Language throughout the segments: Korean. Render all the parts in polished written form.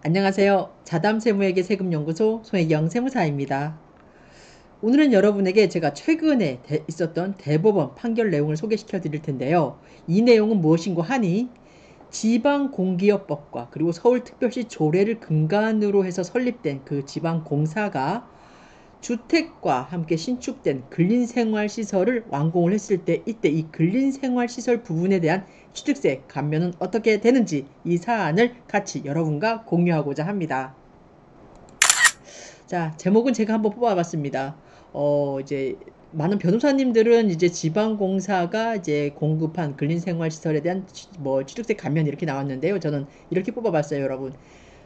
안녕하세요. 자담세무에게 세금연구소 손혜경 세무사입니다. 오늘은 여러분에게 제가 최근에 있었던 대법원 판결 내용을 소개시켜 드릴 텐데요. 이 내용은 무엇인고 하니 지방공기업법과 그리고 서울특별시 조례를 근간으로 해서 설립된 그 지방공사가 주택과 함께 신축된 근린생활시설을 완공을 했을 때 이때 이 근린생활시설 부분에 대한 취득세 감면은 어떻게 되는지 이 사안을 같이 여러분과 공유하고자 합니다. 자, 제목은 제가 한번 뽑아봤습니다. 이제 많은 변호사님들은 이제 지방공사가 이제 공급한 근린생활시설에 대한 취득세 감면 이렇게 나왔는데요. 저는 이렇게 뽑아봤어요, 여러분.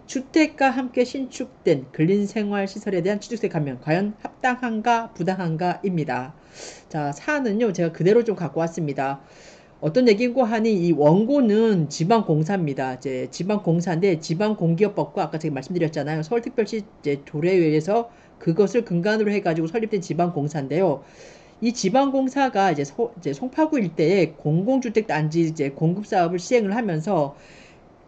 주택과 함께 신축된 근린생활시설에 대한 취득세 감면 과연 합당한가 부당한가입니다. 자, 사안은요 제가 그대로 좀 갖고 왔습니다. 어떤 얘기고 하니 이 원고는 지방공사입니다. 이제 지방공사인데 지방공기업법과 아까 제가 말씀드렸잖아요. 서울특별시 이제 조례회에서 그것을 근간으로 해가지고 설립된 지방공사인데요. 이 지방공사가 이제 송파구 일대에 공공주택 단지 이제 공급 사업을 시행을 하면서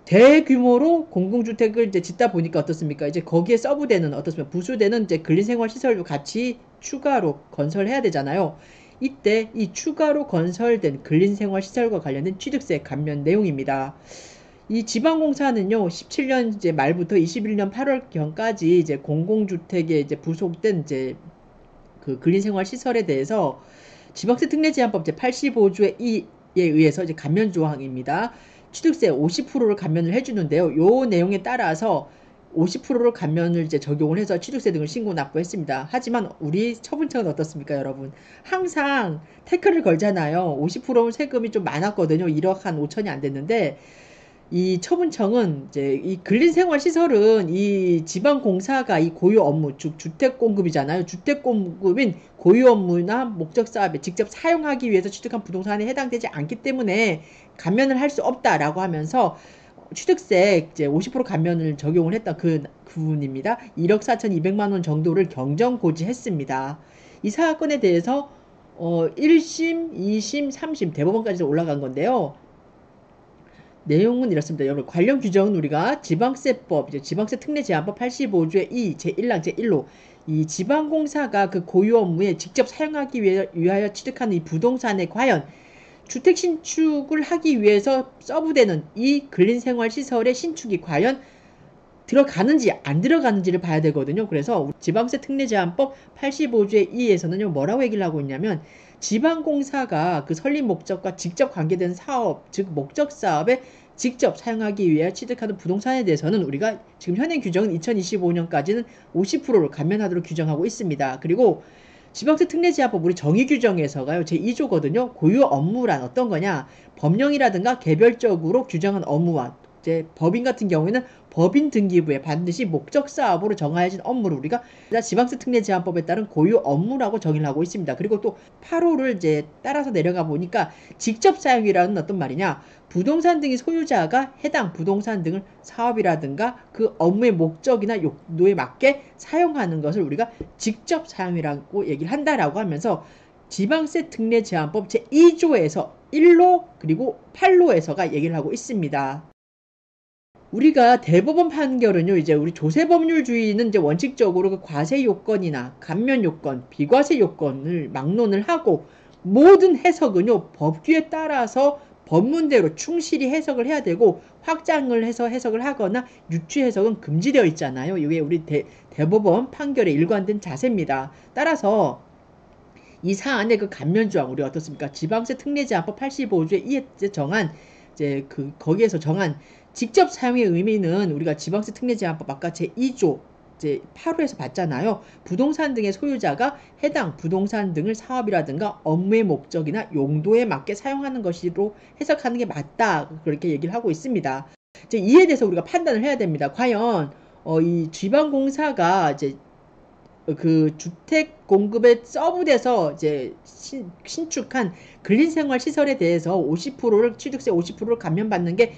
대규모로 공공주택을 이제 짓다 보니까 어떻습니까? 이제 거기에 서브되는 어떻습니까? 부수되는 이제 근린생활 시설도 같이 추가로 건설해야 되잖아요. 이때 이 추가로 건설된 근린생활 시설과 관련된 취득세 감면 내용입니다. 이 지방공사는요, 17년 이제 말부터 21년 8월경까지 이제 공공주택에 이제 부속된 이제 그 근린생활 시설에 대해서 지방세 특례제한법 제85조의 2에 의해서 이제 감면 조항입니다. 취득세 50%를 감면을 해주는데요. 요 내용에 따라서 50%를 감면을 이제 적용을 해서 취득세 등을 신고 납부했습니다. 하지만 우리 처분청은 어떻습니까, 여러분? 항상 태클을 걸잖아요. 50% 세금이 좀 많았거든요. 1억 한 5천이 안 됐는데 이 처분청은 이제 이 근린생활시설은 이 지방공사가 이 고유 업무, 즉 주택공급이잖아요. 주택공급인 고유 업무나 목적사업에 직접 사용하기 위해서 취득한 부동산에 해당되지 않기 때문에 감면을 할 수 없다라고 하면서 취득세 이제 50% 감면을 적용을 했던 그 부분입니다. 1억 4,200만 원 정도를 경정고지했습니다. 이 사건에 대해서 1심, 2심, 3심 대법원까지 올라간 건데요. 내용은 이렇습니다. 여러분, 관련 규정은 우리가 지방세법, 이제 지방세 특례제한법 85조의 2 제1랑 제1로 이 지방공사가 그 고유 업무에 직접 사용하기 위하여 취득하는 이 부동산에 과연 주택 신축을 하기 위해서 서브되는 이 근린생활시설의 신축이 과연 들어가는지 안 들어가는지를 봐야 되거든요. 그래서 지방세 특례제한법 85조의 2에서는요 뭐라고 얘기를 하고 있냐면 지방공사가 그 설립 목적과 직접 관계된 사업, 즉 목적 사업에 직접 사용하기 위해 취득하는 부동산에 대해서는 우리가 지금 현행 규정은 2025년까지는 50%를 감면하도록 규정하고 있습니다. 그리고 지방세 특례제한법 우리 정의 규정에서가요 제2조거든요. 고유 업무란 어떤 거냐? 법령이라든가 개별적으로 규정한 업무와 이제 법인 같은 경우에는 법인 등기부에 반드시 목적 사업으로 정하여진 업무를 우리가 지방세 특례제한법에 따른 고유 업무라고 정의를 하고 있습니다. 그리고 또 8호를 이제 따라서 내려가 보니까 직접 사용이라는 어떤 말이냐? 부동산 등의 소유자가 해당 부동산 등을 사업이라든가 그 업무의 목적이나 용도에 맞게 사용하는 것을 우리가 직접 사용이라고 얘기를 한다라고 하면서 지방세 특례제한법 제2조에서 1로 그리고 8로에서가 얘기를 하고 있습니다. 우리가 대법원 판결은요, 이제 우리 조세법률주의는 이제 원칙적으로 그 과세 요건이나 감면 요건, 비과세 요건을 막론을 하고 모든 해석은요, 법규에 따라서 법문대로 충실히 해석을 해야 되고 확장을 해서 해석을 하거나 유추 해석은 금지되어 있잖아요. 이게 우리 대법원 판결의 일관된 자세입니다. 따라서 이 사안의 그 감면조항 우리 어떻습니까? 지방세 특례제한법 85조에 이에 정한 이제 그 거기에서 정한 직접 사용의 의미는 우리가 지방세 특례제한법 아까 제2조 이제 8호에서 봤잖아요. 부동산 등의 소유자가 해당 부동산 등을 사업이라든가 업무의 목적이나 용도에 맞게 사용하는 것으로 해석하는 게 맞다. 그렇게 얘기를 하고 있습니다. 이제 이에 대해서 우리가 판단을 해야 됩니다. 과연 이 지방공사가 이제 그 주택 공급에 서브돼서 이제 신축한 근린생활 시설에 대해서 50%를 취득세 50%를 감면받는 게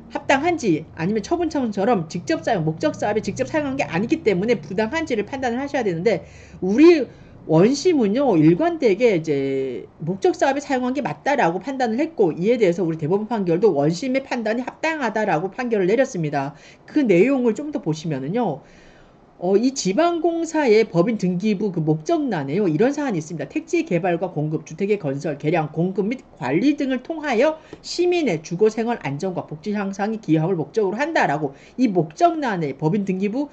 합당한지 아니면 처분청처럼 직접 사용, 목적 사업에 직접 사용한 게 아니기 때문에 부당한지를 판단을 하셔야 되는데 우리 원심은요, 일관되게 이제 목적 사업에 사용한 게 맞다라고 판단을 했고, 이에 대해서 우리 대법원 판결도 원심의 판단이 합당하다라고 판결을 내렸습니다. 그 내용을 좀 더 보시면은요, 이 지방공사의 법인 등기부 그 목적란에요, 이런 사안이 있습니다. 택지 개발과 공급, 주택의 건설, 개량, 공급 및 관리 등을 통하여 시민의 주거 생활 안정과 복지 향상에 기여함을 목적으로 한다라고 이 목적란에 법인 등기부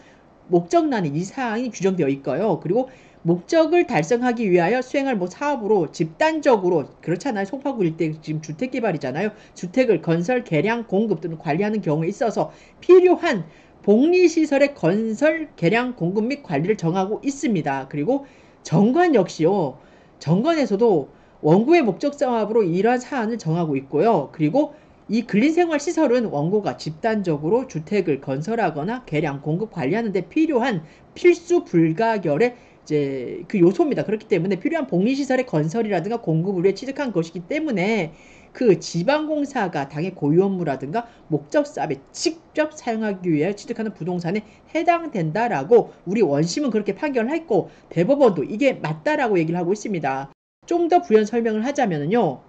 목적란에 이 사항이 규정되어 있고요. 그리고 목적을 달성하기 위하여 수행할 뭐 사업으로 집단적으로 그렇잖아요. 송파구 일대 지금 주택 개발이잖아요. 주택을 건설, 개량, 공급 등을 관리하는 경우에 있어서 필요한 복리시설의 건설, 개량, 공급 및 관리를 정하고 있습니다. 그리고 정관 역시요. 정관에서도 원고의 목적 사업으로 이러한 사안을 정하고 있고요. 그리고 이 근린생활시설은 원고가 집단적으로 주택을 건설하거나 개량, 공급, 관리하는 데 필요한 필수 불가결의 이제 그 요소입니다. 그렇기 때문에 필요한 복리시설의 건설이라든가 공급을 위해 취득한 것이기 때문에 그 지방공사가 당의 고유 업무라든가 목적 사업에 직접 사용하기 위해 취득하는 부동산에 해당된다라고 우리 원심은 그렇게 판결을 했고 대법원도 이게 맞다라고 얘기를 하고 있습니다. 좀 더 부연 설명을 하자면요.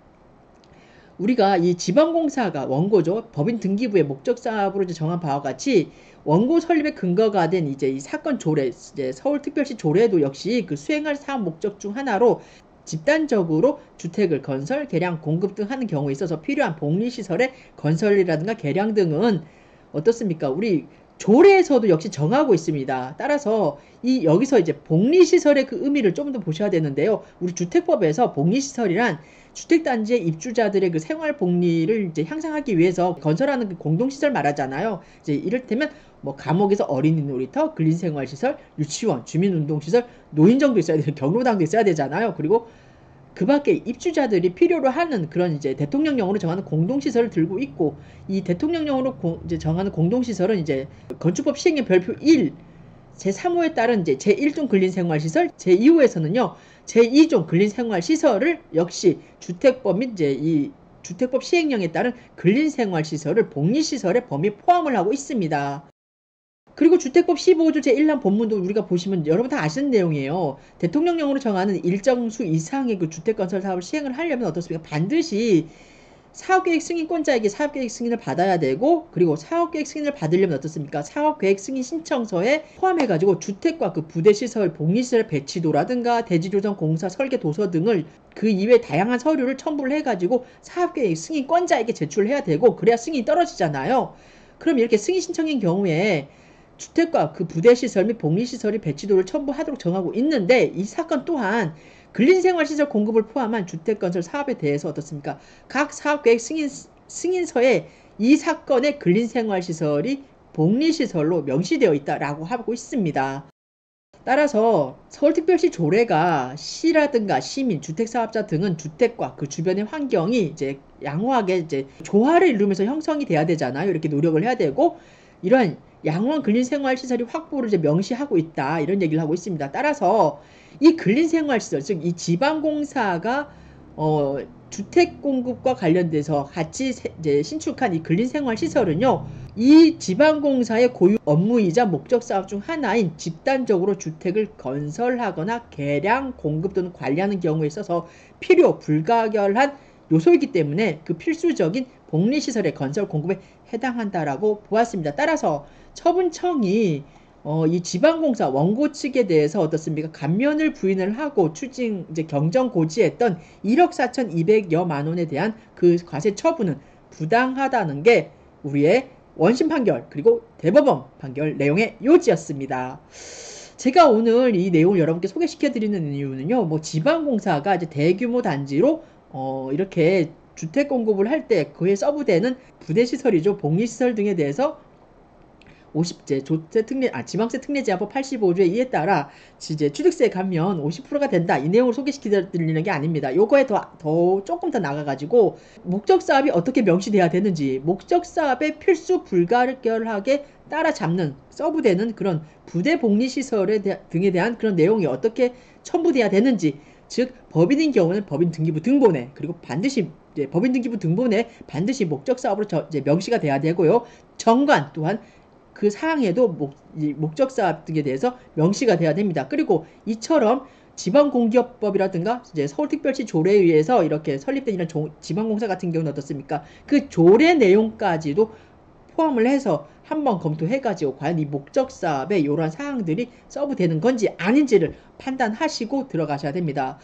우리가 이 지방공사가 원고죠. 법인 등기부의 목적 사업으로 정한 바와 같이 원고 설립의 근거가 된 이제 이 사건 조례, 이제 서울특별시 조례도 역시 그 수행할 사업 목적 중 하나로 집단적으로 주택을 건설, 개량, 공급 등 하는 경우에 있어서 필요한 복리시설의 건설이라든가 개량 등은 어떻습니까? 우리 조례에서도 역시 정하고 있습니다. 따라서 이 여기서 이제 복리시설의 그 의미를 좀 더 보셔야 되는데요. 우리 주택법에서 복리시설이란 주택단지의 입주자들의 그 생활 복리를 이제 향상하기 위해서 건설하는 그 공동시설 말하잖아요. 이제 이를테면 뭐 감옥에서 어린이 놀이터, 근린생활시설, 유치원, 주민운동시설, 노인정도 있어야 되고 경로당도 있어야 되잖아요. 그리고 그 밖에 입주자들이 필요로 하는 그런 이제 대통령령으로 정하는 공동시설을 들고 있고 이 대통령령으로 이제 정하는 공동시설은 이제 건축법 시행령 별표 1 제3호에 따른 이제 제1종 근린생활시설, 제2호에서는요, 제2종 근린생활시설을 역시 주택법 및 이제 이 주택법 시행령에 따른 근린생활시설을 복리시설의 범위에 포함을 하고 있습니다. 그리고 주택법 15조 제1란 본문도 우리가 보시면 여러분 다 아시는 내용이에요. 대통령령으로 정하는 일정 수 이상의 그 주택건설 사업을 시행을 하려면 어떻습니까? 반드시 사업계획 승인권자에게 사업계획 승인을 받아야 되고 그리고 사업계획 승인을 받으려면 어떻습니까? 사업계획 승인 신청서에 포함해가지고 주택과 그 부대시설, 복리시설 배치도라든가 대지조정 공사 설계 도서 등을 그 이외에 다양한 서류를 첨부를 해가지고 사업계획 승인권자에게 제출해야 되고 그래야 승인이 떨어지잖아요. 그럼 이렇게 승인 신청인 경우에 주택과 그 부대시설 및 복리시설의 배치도를 첨부하도록 정하고 있는데 이 사건 또한 근린생활시설 공급을 포함한 주택건설 사업에 대해서 어떻습니까? 각 사업계획 승인서에 이 사건의 근린생활시설이 복리시설로 명시되어 있다라고 하고 있습니다. 따라서 서울특별시 조례가 시라든가 시민, 주택사업자 등은 주택과 그 주변의 환경이 이제 양호하게 이제 조화를 이루면서 형성이 돼야 되잖아요. 이렇게 노력을 해야 되고 이런 양호한 근린생활시설이 확보를 이제 명시하고 있다. 이런 얘기를 하고 있습니다. 따라서 이 근린생활시설, 즉 이 지방공사가 주택 공급과 관련돼서 같이 이제 신축한 이 근린생활시설은요. 이 지방공사의 고유 업무이자 목적 사업 중 하나인 집단적으로 주택을 건설하거나 개량, 공급 또는 관리하는 경우에 있어서 필요 불가결한 요소이기 때문에 그 필수적인 복리시설의 건설 공급에 해당한다라고 보았습니다. 따라서 처분청이 이 지방공사 원고 측에 대해서 어떻습니까? 감면을 부인을 하고 추징 이제 경정 고지했던 1억 4,200여만 원에 대한 그 과세 처분은 부당하다는 게 우리의 원심 판결 그리고 대법원 판결 내용의 요지였습니다. 제가 오늘 이 내용을 여러분께 소개시켜 드리는 이유는요. 뭐 지방공사가 이제 대규모 단지로 이렇게 주택 공급을 할 때 그에 서브되는 부대시설이죠. 복리시설 등에 대해서 50제 지방세 특례제한법 85조에 이에 따라 이제 취득세 감면 50%가 된다. 이 내용을 소개시켜 드리는 게 아닙니다. 요거에 더 조금 더 나가가지고 목적 사업이 어떻게 명시돼야 되는지 목적 사업의 필수 불가결하게 따라잡는 서브되는 그런 부대 복리 시설에 등에 대한 그런 내용이 어떻게 첨부돼야 되는지 즉 법인인 경우는 법인 등기부 등본에 그리고 반드시 이제 법인 등기부 등본에 반드시 목적 사업으로 이제 명시가 돼야 되고요. 정관 또한 그 사항에도 목적 사업 등에 대해서 명시가 돼야 됩니다. 그리고 이처럼 지방공기업법이라든가 이제 서울특별시 조례에 의해서 이렇게 설립된 이런 지방공사 같은 경우는 어떻습니까? 그 조례 내용까지도 포함을 해서 한번 검토해가지고 과연 이 목적사업에 이러한 사항들이 서브되는 건지 아닌지를 판단하시고 들어가셔야 됩니다.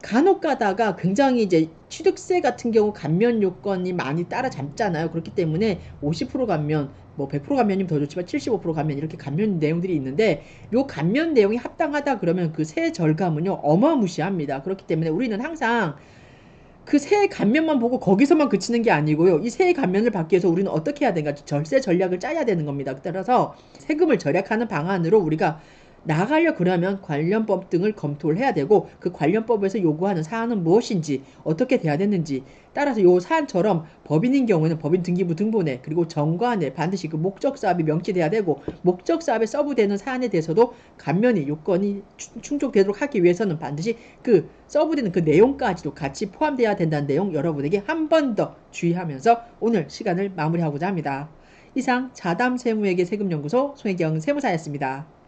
간혹 가다가 굉장히 이제 취득세 같은 경우 감면 요건이 많이 따라잡잖아요. 그렇기 때문에 50% 감면, 뭐 100% 감면이면 더 좋지만 75% 감면 이렇게 감면 내용들이 있는데 요 감면 내용이 합당하다 그러면 그 세 절감은요 어마무시합니다. 그렇기 때문에 우리는 항상 그 세의 감면만 보고 거기서만 그치는 게 아니고요. 이 세의 감면을 받기 위해서 우리는 어떻게 해야 되는가? 절세 전략을 짜야 되는 겁니다. 따라서 세금을 절약하는 방안으로 우리가 나가려 그러면 관련법 등을 검토를 해야 되고 그 관련법에서 요구하는 사안은 무엇인지 어떻게 돼야 되는지 따라서 요 사안처럼 법인인 경우는 법인 등기부 등본에 그리고 정관에 반드시 그 목적 사업이 명시돼야 되고 목적 사업에 서브되는 사안에 대해서도 감면이 요건이 충족되도록 하기 위해서는 반드시 그 서브되는 그 내용까지도 같이 포함돼야 된다는 내용 여러분에게 한 번 더 주의하면서 오늘 시간을 마무리하고자 합니다. 이상 자담세무회계 세금연구소 손혜경 세무사였습니다.